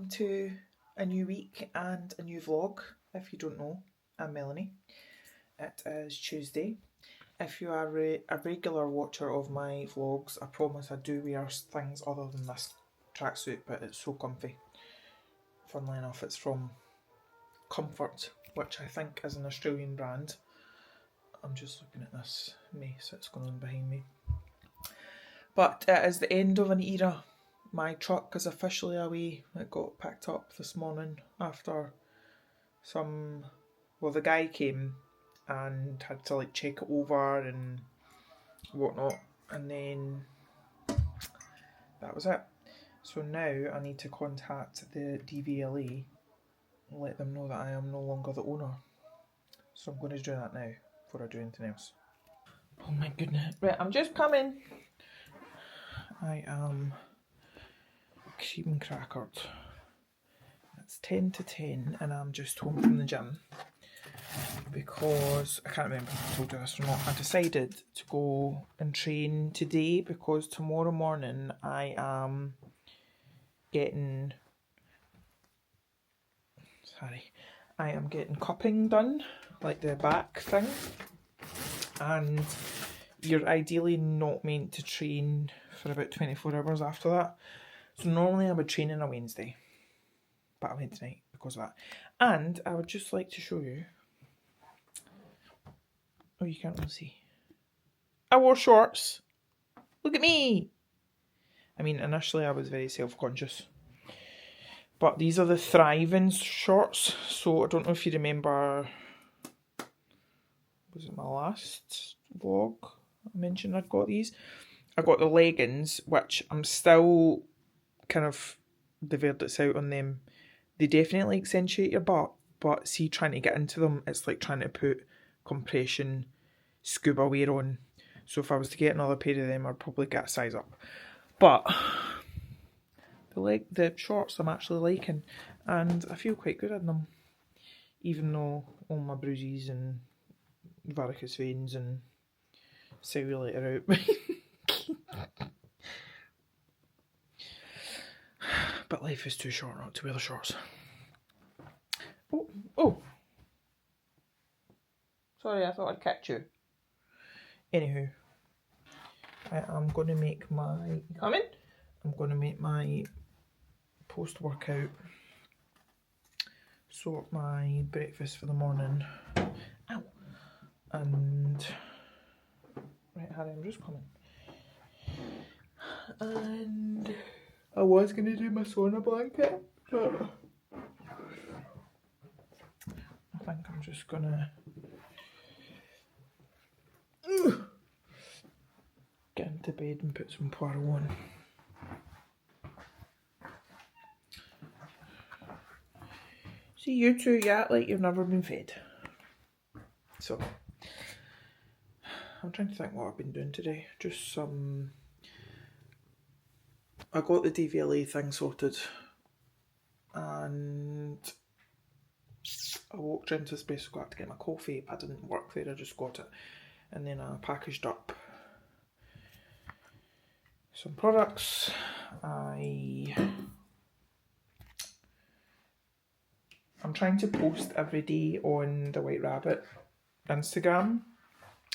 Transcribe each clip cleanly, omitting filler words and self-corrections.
welcome to a new week and a new vlog. If you don't know, I'm Melanie. It is Tuesday. If you are a regular watcher of my vlogs, I promise I do wear things other than this tracksuit, but it's so comfy. Funnily enough, it's from Comfort, which I think is an Australian brand. I'm just looking at this mess that's going on behind me. But it is the end of an era. My truck is officially away. It got picked up this morning after the guy came and had to check it over and whatnot, and then that was it. So now I need to contact the DVLA and let them know that I am no longer the owner. So I'm going to do that now before I do anything else. Oh my goodness. Right, I'm just coming. I am cream crackered. It's 10 to 10 and I'm just home from the gym because, I can't remember if I told you this or not, I decided to go and train today because tomorrow morning I am getting cupping done, like the back thing, and you're ideally not meant to train for about 24 hours after that. So normally I would train on a Wednesday, but I went tonight because of that. And I would just like to show you. Oh, you can't really see. I wore shorts. Look at me. I mean, initially I was very self-conscious. But these are the Thriving shorts. So I don't know if you remember, was it my last vlog I mentioned I'd got these? I got the leggings, which I'm still kind of the verdict's out on them. They definitely accentuate your butt, but see, trying to get into them, it's like trying to put compression scuba wear on. So if I was to get another pair of them, I'd probably get a size up. But the shorts I'm actually liking, and I feel quite good in them, even though all my bruises and varicose veins and cellulite are out. But life is too short not to wear the shorts. Oh! Sorry, I thought I'd catch you. Anywho, I'm going to make my... Come in? I'm going to make my post-workout, sort my breakfast for the morning. Ow! And... Right, Harry, I'm just coming. And... I was going to do my sauna blanket, but... I think I'm just going to... get into bed and put some Poirot on. See, you two, you act like you've never been fed. So, I'm trying to think what I've been doing today. Just some... I got the DVLA thing sorted. And I walked into Space Squad to get my coffee. I didn't work there, I just got it. And then I packaged up some products. I'm trying to post every day on the White Rabbit Instagram,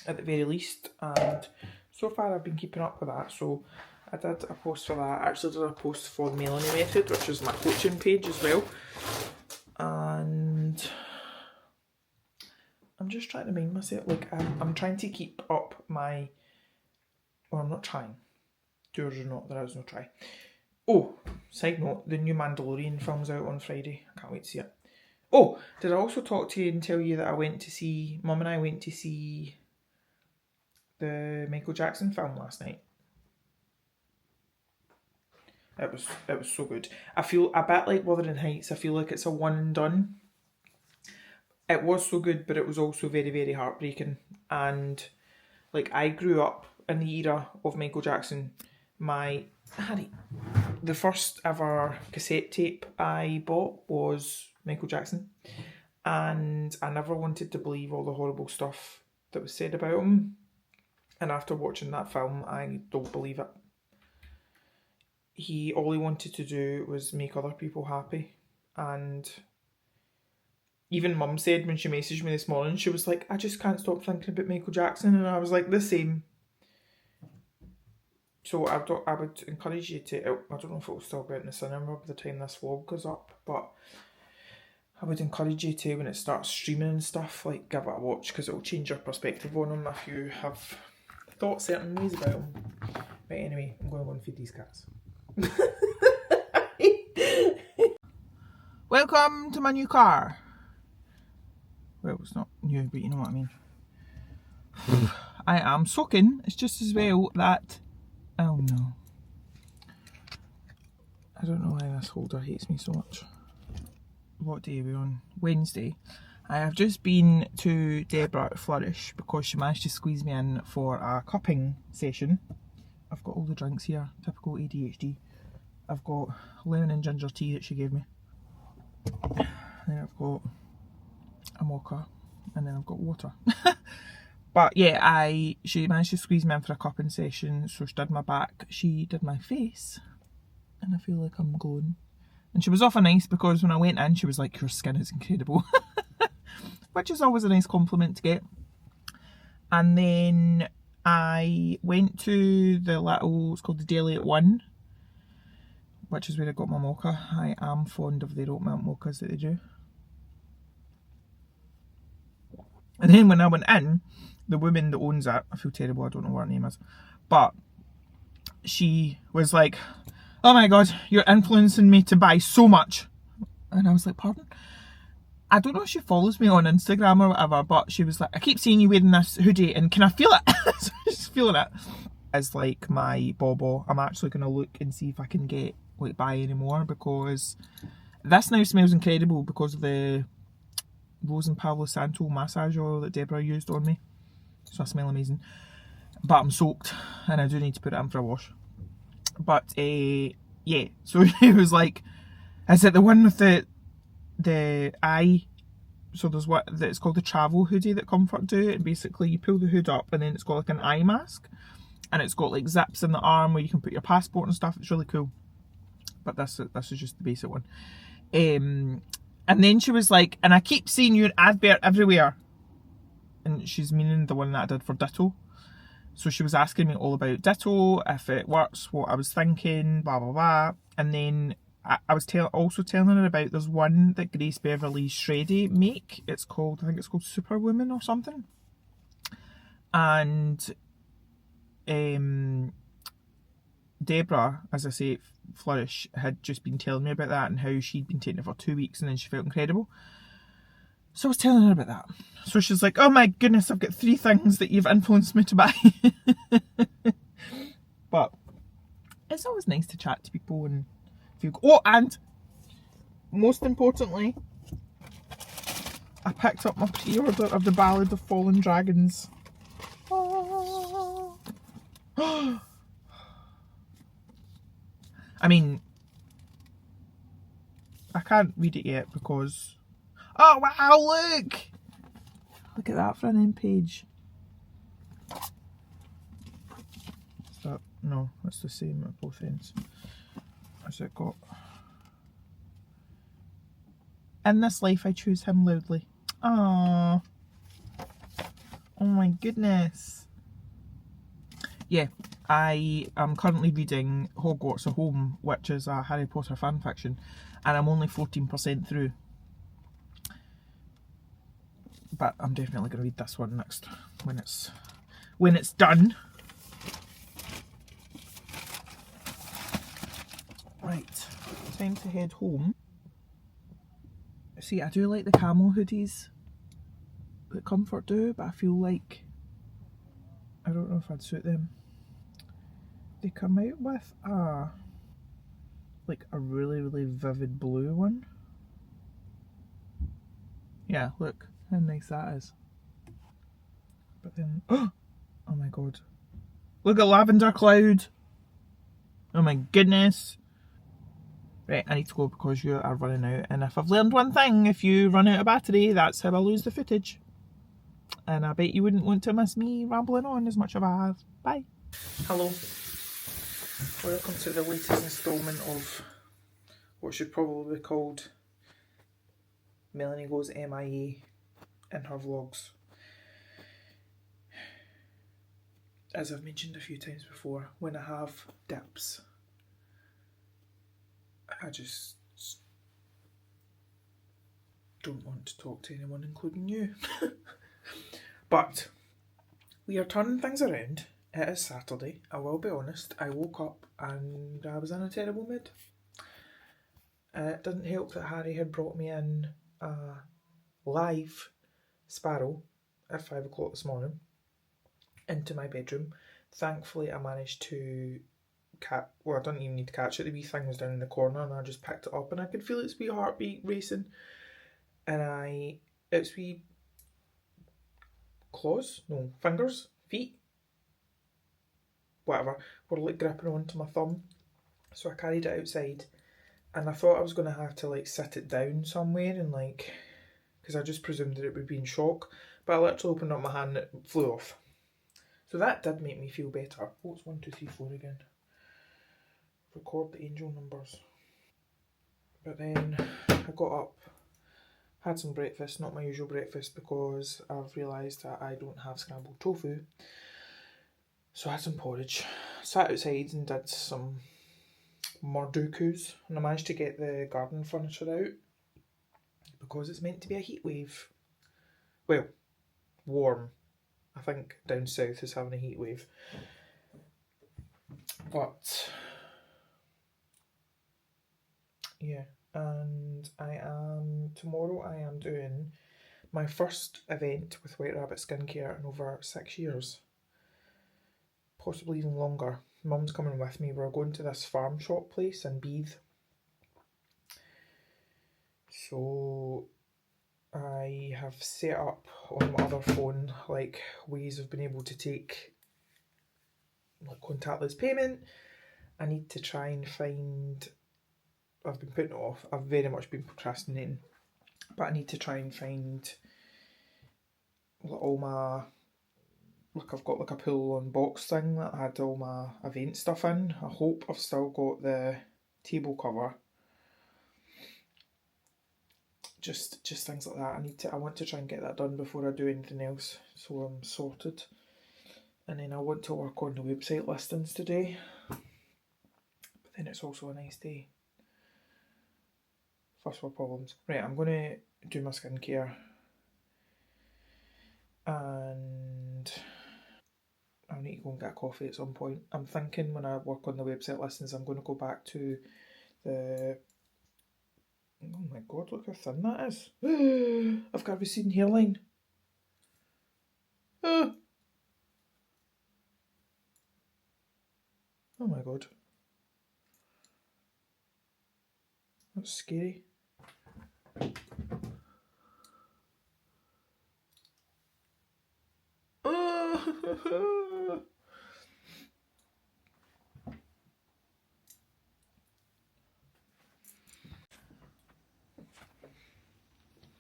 at the very least, and so far I've been keeping up with that. So I did a post for that. I actually did a post for the Melanie Method, which is my coaching page as well. And I'm just trying to mind myself, I'm trying to keep up my... Well, I'm not trying. Do or not, there is no try. Oh, side note, the new Mandalorian film's out on Friday. I can't wait to see it. Oh, did I also talk to you and tell you that Mum and I went to see the Michael Jackson film last night? It was so good. I feel a bit like Wuthering Heights. I feel like it's a one and done. It was so good, but it was also very, very heartbreaking. And I grew up in the era of Michael Jackson. The first ever cassette tape I bought was Michael Jackson, and I never wanted to believe all the horrible stuff that was said about him, and after watching that film I don't believe it. all he wanted to do was make other people happy. And even Mum said when she messaged me this morning, she was like, I just can't stop thinking about Michael Jackson. And I was like, the same. So I would encourage you to, I don't know if it'll still be out in the cinema by the time this vlog goes up, but I would encourage you to, when it starts streaming and stuff, like, give it a watch, because it'll change your perspective on him if you have thought certain ways about him. Right, anyway, I'm going to go and feed these cats. Welcome to my new car. Well, it's not new, but you know what I mean. I am soaking. It's just as well that... Oh no. I don't know why this holder hates me so much. What day are we on? Wednesday. I have just been to Deborah at Flourish because she managed to squeeze me in for a cupping session. I've got all the drinks here, typical ADHD. I've got lemon and ginger tea that she gave me. Then I've got a mocha, and then I've got water. But yeah, she managed to squeeze me in for a cupping session, so she did my back, she did my face, and I feel like I'm glowing. And she was awful nice because when I went in, she was like, your skin is incredible. Which is always a nice compliment to get. And then I went to the little, it's called the Deli at 1, which is where I got my mocha. I am fond of their oat milk mochas that they do. And then when I went in, the woman that owns it, I feel terrible, I don't know what her name is, but she was like, oh my god, you're influencing me to buy so much. And I was like, pardon? I don't know if she follows me on Instagram or whatever, but she was like, I keep seeing you wearing this hoodie and can I feel it? So she's feeling it. It's like my bauble. I'm actually going to look and see if I can get, like, buy any more, because this now smells incredible because of the Rose and Palo Santo massage oil that Deborah used on me. So I smell amazing. But I'm soaked and I do need to put it in for a wash. But yeah, so it was like, is it the one with the eye? So there's what it's called, the travel hoodie that Comfort do, and basically you pull the hood up and then it's got like an eye mask, and it's got like zips in the arm where you can put your passport and stuff. It's really cool. But this is just the basic one. And then she was like, and I keep seeing your advert everywhere. And she's meaning the one that I did for Ditto. So she was asking me all about Ditto, if it works, what I was thinking, blah blah blah. And then I was also telling her about, there's one that Grace Beverly Shreddy make. It's called, I think it's called Superwoman or something. And Deborah, as I say, Flourish, had just been telling me about that and how she'd been taking it for 2 weeks and then she felt incredible. So I was telling her about that. So she's like, oh my goodness, I've got 3 things that you've influenced me to buy. But it's always nice to chat to people and feel... Oh, and most importantly, I picked up my pre-order of the Ballad of Fallen Dragons. Oh. I mean, I can't read it yet because... Oh wow, look! Look at that front end page. Is that... No, that's the same at both ends. Has it got... In this life I choose him loudly. Aww. Oh my goodness. Yeah, I am currently reading Hogwarts at Home, which is a Harry Potter fanfiction, and I'm only 14% through. But I'm definitely going to read this one next when it's done. Right, time to head home. See, I do like the camo hoodies that Comfort do, but I feel like I don't know if I'd suit them. They come out with like a really, really vivid blue one. Yeah, look how nice that is. But then, oh my god. Look at Lavender Cloud. Oh my goodness. Right, I need to go because you are running out. And if I've learned one thing, if you run out of battery, that's how I lose the footage. And I bet you wouldn't want to miss me rambling on as much as I have. Bye. Hello. Welcome to the latest instalment of what should probably be called Melanie Goes MIA in her vlogs. As I've mentioned a few times before, when I have dips, I just don't want to talk to anyone, including you. But we are turning things around. It is Saturday, I will be honest. I woke up and I was in a terrible mood. It didn't help that Harry had brought me in a live sparrow at 5 o'clock this morning into my bedroom. Thankfully I managed to I didn't even need to catch it. The wee thing was down in the corner and I just picked it up and I could feel its wee heartbeat racing. And its wee fingers, feet, whatever, were like gripping onto my thumb. So I carried it outside and I thought I was going to have to like sit it down somewhere and because I just presumed that it would be in shock. But I literally opened up my hand and it flew off. So that did make me feel better. Oh, it's 1, 2, 3, 4 again. Record the angel numbers. But then I got up, had some breakfast, not my usual breakfast because I've realised that I don't have scrambled tofu. So I had some porridge, sat outside and did some Mordukus, and I managed to get the garden furniture out because it's meant to be a heat wave. Well, warm. I think down south is having a heat wave. But yeah, and tomorrow I am doing my first event with White Rabbit Skincare in over 6 years. Possibly even longer. Mum's coming with me. We're going to this farm shop place in Beath. So I have set up on my other phone like ways of being able to take like contactless payment. I need to try and find, I've been putting it off, I've very much been procrastinating, but I need to try and find all my, I've got like a pull-on box thing that I had all my event stuff in. I hope I've still got the table cover. Just things like that. I want to try and get that done before I do anything else, so I'm sorted. And then I want to work on the website listings today. But then it's also a nice day. First world problems. Right, I'm going to do my skincare. And I'll need to go and get a coffee at some point. I'm thinking when I work on the website listings, I'm going to go back to the... Oh my god, look how thin that is. I've got a receding hairline. Oh my god. That's scary.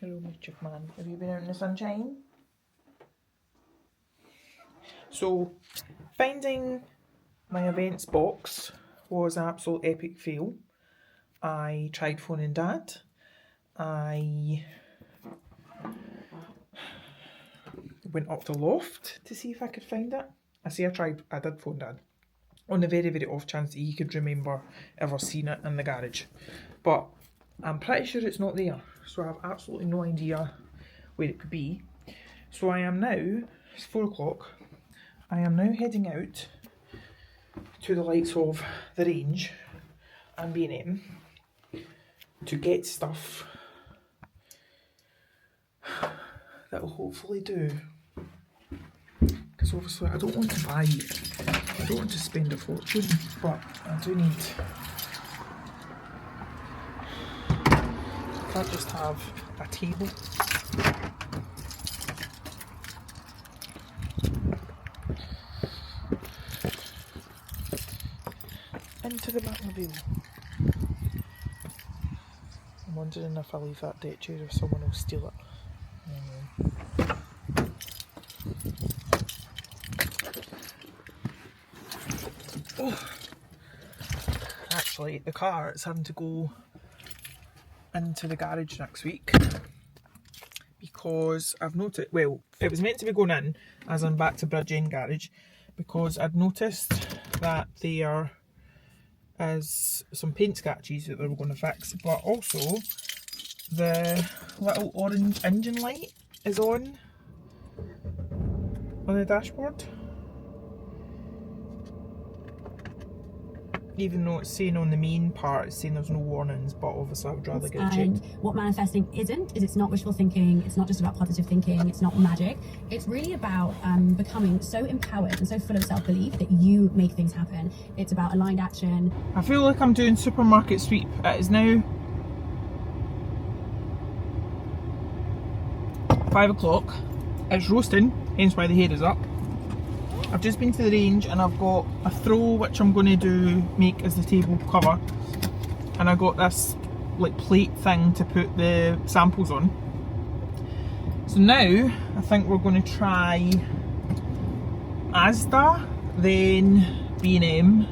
Hello, mischief man. Have you been out in the sunshine? So, finding my events box was an absolute epic fail. I tried phoning Dad. I went up the loft to see if I could find it. I did phone Dad. On the very, very off chance that he could remember ever seen it in the garage. But I'm pretty sure it's not there. So I have absolutely no idea where it could be. So I am now, it's 4 o'clock, I am now heading out to the lights of the range and B&M to get stuff that will hopefully do. Because obviously I don't want to spend a fortune, but I do need... I can't just have a table. Into the Batmobile. I'm wondering if I leave that deck chair if someone will steal it. Oh, actually, the car, it's having to go into the garage next week because I've noticed, well, it was meant to be going in as I'm back to Bridgend garage, because I'd noticed that there is some paint scratches that they were going to fix, but also the little orange engine light is on the dashboard, even though it's saying on the main part, it's saying there's no warnings, but obviously I would rather get it checked. And what manifesting isn't, is it's not wishful thinking, it's not just about positive thinking, it's not magic. It's really about becoming so empowered and so full of self-belief that you make things happen. It's about aligned action. I feel like I'm doing supermarket sweep. It is now 5 o'clock. It's roasting, hence why the hair is up. I've just been to the range and I've got a throw which I'm going to make as the table cover, and I got this like plate thing to put the samples on. So now I think we're going to try Asda, then B&M.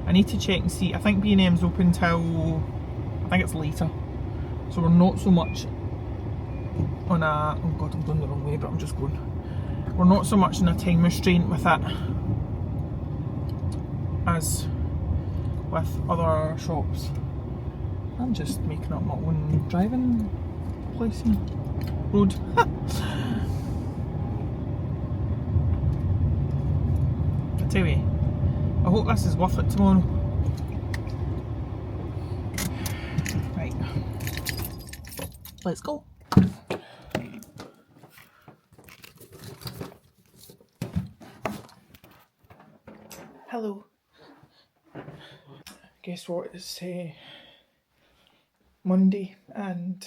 I need to check and see. I think B&M's open till, I think it's later, so we're not so much on a, oh god, I'm going the wrong way, but I'm just going. We're not so much in a time restraint with it as with other shops. I'm just making up my own driving place and road. I tell you, I hope this is worth it tomorrow. Right, let's go. Hello. Guess what? It's Monday and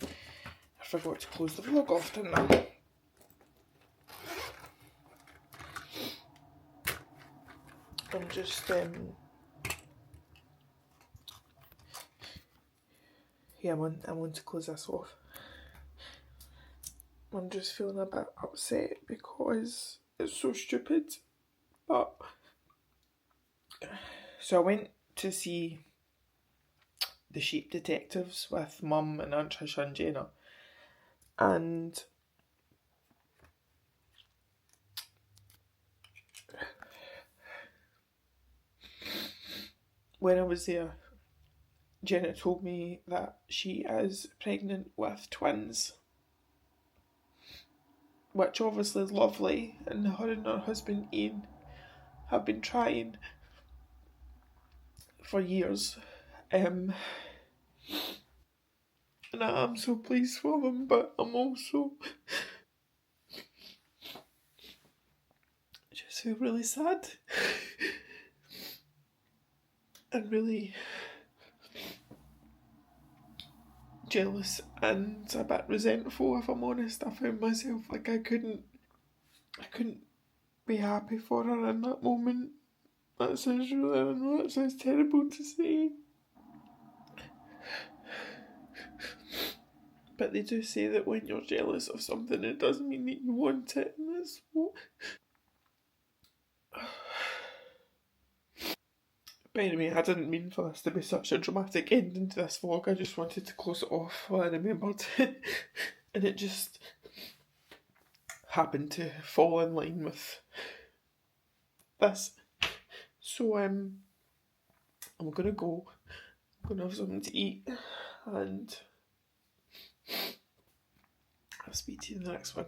I forgot to close the vlog off, didn't I? I'm just yeah, I want to close this off. I'm just feeling a bit upset because it's so stupid, but so I went to see The Sheep Detectives with Mum and Aunt Trisha and Jenna, and when I was there, Jenna told me that she is pregnant with twins, which obviously is lovely, and her and her husband Ian have been trying for years, and I'm so pleased for them, but I'm also just feel really sad and really jealous and a bit resentful, if I'm honest. I found myself like I couldn't be happy for her in that moment. That sounds really, I know that sounds terrible to say, but they do say that when you're jealous of something, it doesn't mean that you want it, and that's what. But anyway, I didn't mean for this to be such a dramatic ending to this vlog. I just wanted to close it off while I remembered. And it just happened to fall in line with this. So I'm gonna go. I'm gonna have something to eat, and I'll speak to you in the next one.